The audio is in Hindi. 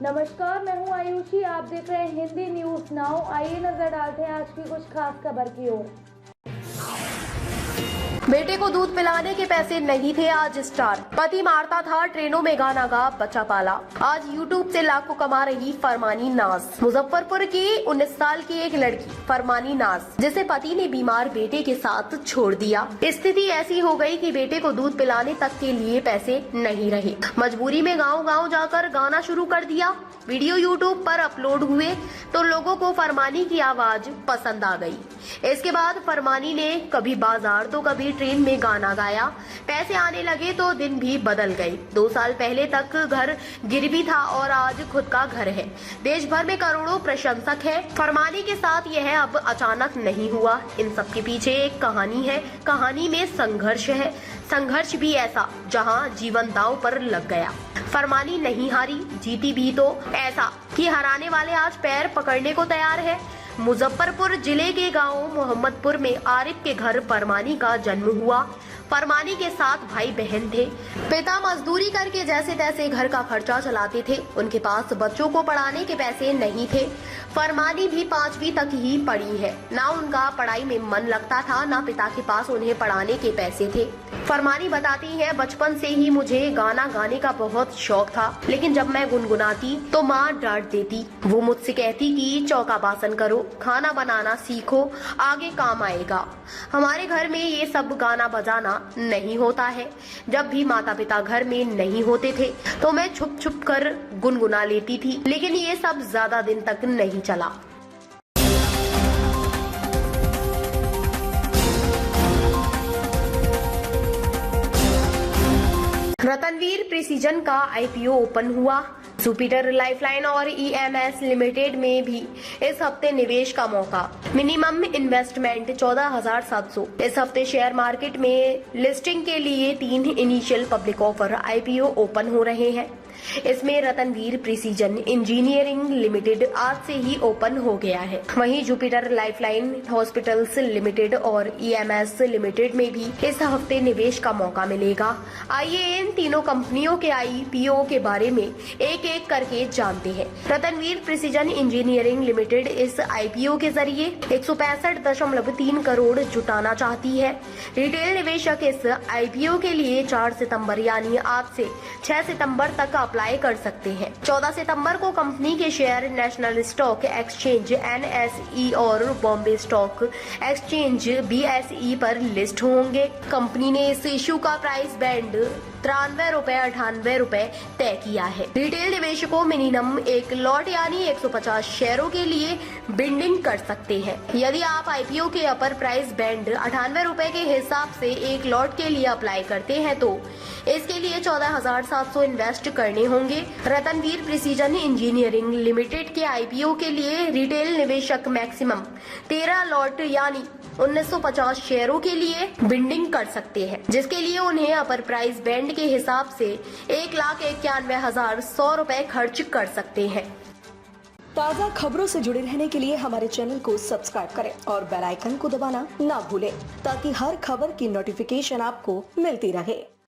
नमस्कार, मैं हूं आयुषी। आप देख रहे हैं हिंदी न्यूज नाउ। आइए नजर डालते हैं आज की कुछ खास खबर की ओर। बेटे को दूध पिलाने के पैसे नहीं थे आज स्टार। पति मारता था, ट्रेनों में गाना गा बचा पाला। आज यूट्यूब से लाखों कमा रही फरमानी नाज। मुजफ्फरपुर की 19 साल की एक लड़की फरमानी नाज, जिसे पति ने बीमार बेटे के साथ छोड़ दिया। स्थिति ऐसी हो गई कि बेटे को दूध पिलाने तक के लिए पैसे नहीं रहे। मजबूरी में गाँव-गाँव जाकर गाना शुरू कर दिया। वीडियो यूट्यूब पर अपलोड हुए तो लोगों को फरमानी की आवाज पसंद आ गई। इसके बाद फरमानी ने कभी बाजार तो कभी ट्रेन में गाना गाया। पैसे आने लगे तो दिन भी बदल गए। 2 साल पहले तक घर गिरवी था और आज खुद का घर है। देश भर में करोड़ों प्रशंसक है। फरमानी के साथ यह अब अचानक नहीं हुआ। इन सब के पीछे एक कहानी है। कहानी में संघर्ष है। संघर्ष भी ऐसा जहां जीवन दांव पर लग गया। फरमानी नहीं हारी, जीती भी तो ऐसा कि हराने वाले आज पैर पकड़ने को तैयार है। मुजफ्फरपुर जिले के गांव मोहम्मदपुर में आरिफ के घर फरमानी का जन्म हुआ। फरमानी के 7 भाई बहन थे। पिता मजदूरी करके जैसे तैसे घर का खर्चा चलाते थे। उनके पास बच्चों को पढ़ाने के पैसे नहीं थे। फरमानी भी 5वीं तक ही पढ़ी है। ना उनका पढ़ाई में मन लगता था, ना पिता के पास उन्हें पढ़ाने के पैसे थे। फरमानी बताती है, बचपन से ही मुझे गाना गाने का बहुत शौक था, लेकिन जब मैं गुनगुनाती तो माँ डांट देती। वो मुझसे कहती कि चौका बासन करो, खाना बनाना सीखो, आगे काम आएगा। हमारे घर में ये सब गाना बजाना नहीं होता है। जब भी माता पिता घर में नहीं होते थे तो मैं छुप छुप कर गुनगुना लेती थी, लेकिन ये सब ज्यादा दिन तक नहीं चला। रतनवीर प्रिसीजन का आईपीओ ओपन हुआ। जुपिटर लाइफलाइन और ईएमएस लिमिटेड में भी इस हफ्ते निवेश का मौका। Minimum investment 14,700। इस हफ्ते शेयर मार्केट में लिस्टिंग के लिए 3 initial public offer IPO open हो रहे हैं। इसमें रतनवीर प्रिसीजन इंजीनियरिंग लिमिटेड आज से ही ओपन हो गया है। वहीं जुपिटर लाइफलाइन हॉस्पिटल्स लिमिटेड और ईएमएस लिमिटेड में भी इस हफ्ते निवेश का मौका मिलेगा। आइए इन तीनों कंपनियों के आईपीओ के बारे में एक एक करके जानते हैं। रतनवीर प्रिसीजन इंजीनियरिंग लिमिटेड इस आईपीओ के जरिए 165.3 करोड़ जुटाना चाहती है। रिटेल निवेशक इस आईपीओ के लिए 4 सितंबर यानी आज से 6 सितंबर तक अप्लाई कर सकते हैं। 14 सितंबर को कंपनी के share national stock exchange NSE और बॉम्बे स्टॉक एक्सचेंज BSE पर लिस्ट होंगे। कंपनी ने इस इशू का प्राइस बैंड 93 रुपए 98 रुपए तय किया है। रिटेल निवेशकों मिनिमम एक लॉट यानी 150 शेयरों के लिए बिडिंग कर सकते हैं। यदि आप आईपीओ के अपर प्राइस बैंड 98 रुपए के हिसाब से एक लॉट के लिए अप्लाई करते हैं तो इसके लिए 14,700 इन्वेस्ट करने होंगे। रतनवीर प्रिसीजन इंजीनियरिंग लिमिटेड के आईपीओ के लिए रिटेल निवेशक मैक्सिमम 13 लॉट यानी 1950 शेयरों के लिए बिडिंग कर सकते हैं, जिसके लिए उन्हें अपर प्राइस बैंड के हिसाब से 1,91,100 रुपए खर्च कर सकते हैं। ताज़ा खबरों से जुड़े रहने के लिए हमारे चैनल को सब्सक्राइब करें और बेल आइकन को दबाना ना भूलें, ताकि हर खबर की नोटिफिकेशन आपको मिलती रहे।